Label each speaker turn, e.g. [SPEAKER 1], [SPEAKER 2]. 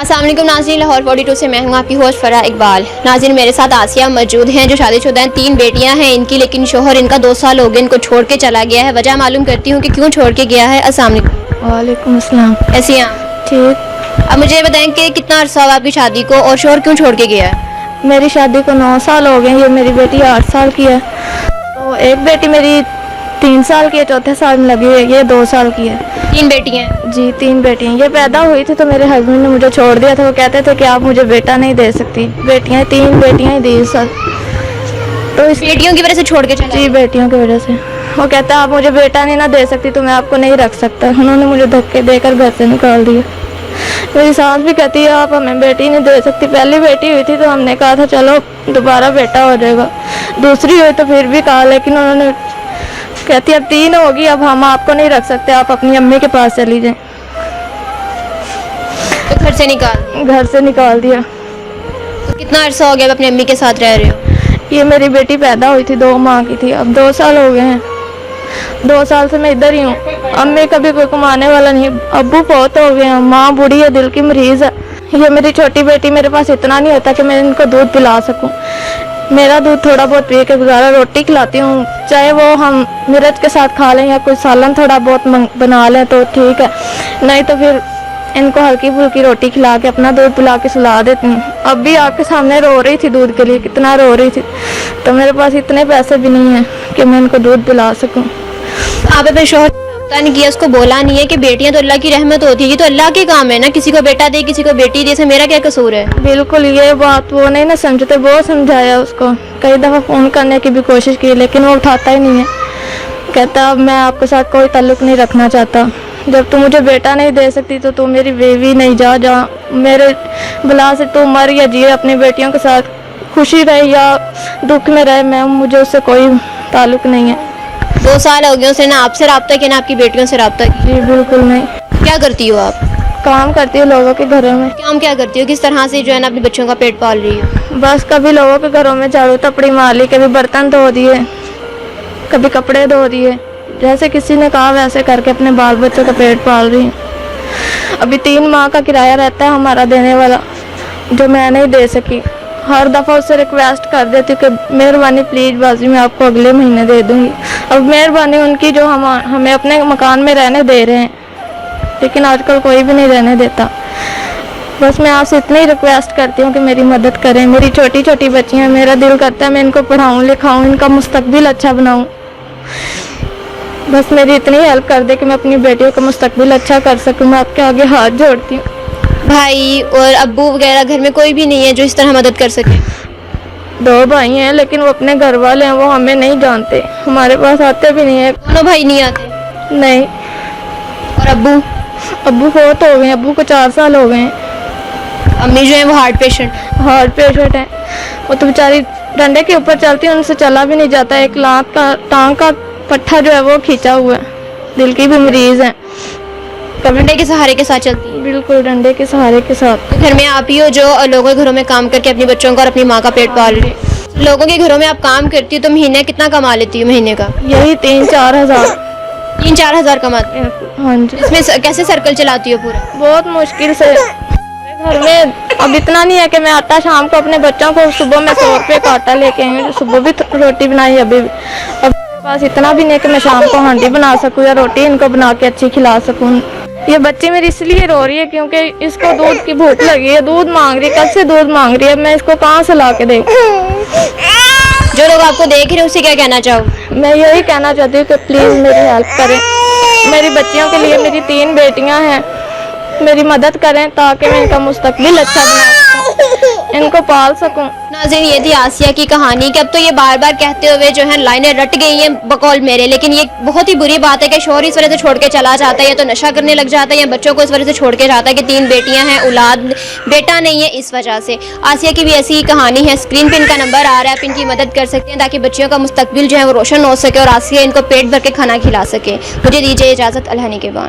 [SPEAKER 1] अस्सलाम वालेकुम नाज़रीन, लाहौर 42 से मैं हूँ आपकी होस्ट फराह इकबाल। नाज़रीन, मेरे साथ आसिया मौजूद हैं जो शादीशुदा हैं, 3 बेटियां हैं इनकी, लेकिन शोहर इनका 2 साल हो गए इनको छोड़ के चला गया है। वजह मालूम करती हूँ कि क्यों छोड़ के गया है। अस्सलाम वालेकुम।
[SPEAKER 2] वालेकुम अस्सलाम।
[SPEAKER 1] कैसी हैं आप?
[SPEAKER 2] ठीक।
[SPEAKER 1] अब मुझे बताएं कि कितना अरसा हुआ आपकी शादी को और शोहर क्यों छोड़ के गया है?
[SPEAKER 2] मेरी शादी को 9 साल हो गए। ये मेरी बेटी 8 साल की है, तो एक बेटी मेरी 3 साल की है, चौथे साल में लगी हुई है, ये 2 साल की है।
[SPEAKER 1] 3 बेटियां?
[SPEAKER 2] जी 3 बेटियां। ये पैदा हुई थी तो मेरे हस्बैंड ने मुझे छोड़ दिया था। वो कहते थे कि आप मुझे बेटा नहीं दे सकती, बेटियां 3 बेटियां ही दी सर। तो इस
[SPEAKER 1] बेटियों की वजह से छोड़ के चला
[SPEAKER 2] जी बेटियों की वजह से वो कहता है आप मुझे बेटा नहीं ना दे सकती तो मैं आपको नहीं रख सकता। उन्होंने मुझे धक्के देकर घर से निकाल दिया। मेरी सास भी कहती है आप हमें बेटी नहीं दे सकती। पहली बेटी हुई थी तो हमने कहा था चलो दोबारा बेटा हो जाएगा, दूसरी हुई तो फिर भी कहा, लेकिन उन्होंने कहती अब 3 होगी, अब हम आपको नहीं रख सकते, आप अपनी अम्मी के पास चली जाएं।
[SPEAKER 1] तो घर से निकाल
[SPEAKER 2] दिया।
[SPEAKER 1] तो कितना अरसा हो गया आप अपनी अम्मी के साथ रह रहे हो?
[SPEAKER 2] ये मेरी बेटी पैदा हुई थी 2 माह की थी, अब 2 साल हो गए हैं। 2 साल से मैं इधर ही हूँ। अम्मी कभी कोई कमाने वाला नहीं, अब्बू बहुत हो गए हैं, माँ बूढ़ी है, दिल की मरीज है। ये मेरी छोटी बेटी, मेरे पास इतना नहीं होता कि मैं इनको दूध पिला सकूँ। मेरा दूध थोड़ा बहुत पी के गुजारा, रोटी खिलाती हूँ, चाहे वो हम मिर्च के साथ खा लें या कोई सालन थोड़ा बहुत बना लें तो ठीक है, नहीं तो फिर इनको हल्की फुल्की रोटी खिला के अपना दूध पिला के सुला देती हूँ। अब भी आपके सामने रो रही थी दूध के लिए, कितना रो रही थी, तो मेरे पास इतने पैसे भी नहीं हैं कि मैं इनको दूध पिला सकूँ।
[SPEAKER 1] आप अपने शोहर पता नहीं किया, उसको बोला नहीं है कि बेटियां तो अल्लाह की रहमत होती है, ये तो अल्लाह के काम है ना, किसी को बेटा दे किसी को बेटी दे, इसमें मेरा क्या कसूर है?
[SPEAKER 2] बिल्कुल, ये बात वो नहीं ना समझते। बहुत समझाया उसको, कई दफ़ा फ़ोन करने की भी कोशिश की, लेकिन वो उठाता ही नहीं है। कहता अब मैं आपके साथ कोई ताल्लुक़ नहीं रखना चाहता, जब तू मुझे बेटा नहीं दे सकती तो तू मेरी बीवी नहीं, जा मेरे भला से तू मर या जिए, अपनी बेटियों के साथ खुशी रहे या दुख में रहे, मैं मुझे उससे कोई ताल्लुक़ नहीं है।
[SPEAKER 1] 2 साल हो गए, उसने ना आपसे रब्ता किया ना आपकी बेटियों से रब्ता किया?
[SPEAKER 2] जी बिल्कुल नहीं।
[SPEAKER 1] क्या करती हो आप?
[SPEAKER 2] काम करती हूँ लोगों के घरों में।
[SPEAKER 1] काम क्या करती हो? किस तरह से जो है ना अपने बच्चों का पेट पाल रही हो?
[SPEAKER 2] बस कभी लोगों के घरों में झाड़ू तपड़ी मार ली, कभी बर्तन धो दिए, कभी कपड़े धो दिए, जैसे किसी ने कहा वैसे करके अपने बाल बच्चों का पेट पाल रही हूँ। अभी 3 माह का किराया रहता है हमारा देने वाला, जो मैं नहीं दे सकी। हर दफ़ा उससे रिक्वेस्ट कर देती हूँ कि मेहरबानी प्लीज़ बाजी मैं आपको अगले महीने दे दूँगी। अब मेहरबानी उनकी जो हमें अपने मकान में रहने दे रहे हैं, लेकिन आजकल कोई भी नहीं रहने देता। बस मैं आपसे इतनी रिक्वेस्ट करती हूँ कि मेरी मदद करें। मेरी छोटी छोटी बच्चियाँ, मेरा दिल करता है मैं इनको पढ़ाऊँ लिखाऊँ, इनका मुस्तकबिल अच्छा बनाऊँ। बस मेरी इतनी हेल्प कर दे कि मैं अपनी बेटियों का मुस्तकबिल अच्छा कर सकूँ। मैं आपके आगे हाथ जोड़ती हूँ।
[SPEAKER 1] भाई और अब्बू वगैरह घर में कोई भी नहीं है जो इस तरह मदद कर सके?
[SPEAKER 2] 2 भाई हैं, लेकिन वो अपने घर वाले हैं, वो हमें नहीं जानते, हमारे पास आते भी नहीं है।
[SPEAKER 1] दोनों भाई नहीं आते?
[SPEAKER 2] नहीं।
[SPEAKER 1] और अब्बू?
[SPEAKER 2] अब्बू बहुत हो गए, अब्बू को 4 साल हो गए हैं।
[SPEAKER 1] अम्मी जो है वो हार्ट पेशेंट
[SPEAKER 2] हैं। वो तो बेचारी डंडे के ऊपर चलती है, उनसे चला भी नहीं जाता। एक लात का टांग का पट्टा जो है वो खींचा हुआ है, दिल की भी मरीज है।
[SPEAKER 1] डंडे के सहारे के साथ चलती है?
[SPEAKER 2] बिल्कुल डंडे के सहारे के साथ।
[SPEAKER 1] तो घर में आप ही हो जो लोगों के घरों में काम करके अपने बच्चों को और अपनी माँ का पेट पाल रही है? लोगों के घरों में आप काम करती हो तो महीने कितना कमा लेती हो महीने का?
[SPEAKER 2] यही 3-4 हज़ार।
[SPEAKER 1] 3-4 हज़ार कमाती हो?
[SPEAKER 2] हाँ जी।
[SPEAKER 1] इसमें कैसे सर्कल चलाती हो पूरा?
[SPEAKER 2] बहुत मुश्किल से। घर में अब इतना नहीं है कि मैं आटा शाम को अपने बच्चों को, सुबह मैं 100 रुपये का आटा लेके आई हूँ, सुबह भी रोटी बनाई, अभी अब पास इतना भी नहीं कि मैं शाम को हांडी बना सकूँ या रोटी इनको बना के अच्छी खिला सकूँ। ये बच्ची मेरी इसलिए रो रही है क्योंकि इसको दूध की भूख लगी है, दूध मांग रही है, कब से दूध मांग रही है, मैं इसको कहाँ से ला के दूँ?
[SPEAKER 1] जो लोग आपको देख रहे हैं उससे क्या कहना चाहो?
[SPEAKER 2] मैं यही कहना चाहती हूँ कि प्लीज़ मेरी हेल्प करें। मेरी बच्चियों के लिए, मेरी 3 बेटियाँ हैं, मेरी मदद करें ताकि मैं इनका मुस्तकबिल अच्छा बना सकूं, इनको पाल सकूं।
[SPEAKER 1] नाज़रीन, ये थी आसिया की कहानी कि अब तो ये बार बार कहते हुए जो है लाइनें रट गई हैं बकौल मेरे, लेकिन ये बहुत ही बुरी बात है कि शोहर इस वजह से छोड़ के चला जाता है, या तो नशा करने लग जाता है या बच्चों को इस वजह से छोड़ के जाता है कि 3 बेटियां हैं, औलाद बेटा नहीं है, इस वजह से। आसिया की भी ऐसी ही कहानी है। स्क्रीन पे इनका नंबर आ रहा है, आप इनकी मदद कर सकते हैं ताकि बच्चियों का मुस्तकबिल जो है वो रोशन हो सके और आसिया इनको पेट भर के खाना खिला सके। मुझे दीजिए इजाज़त। अल्लाह निगहबान।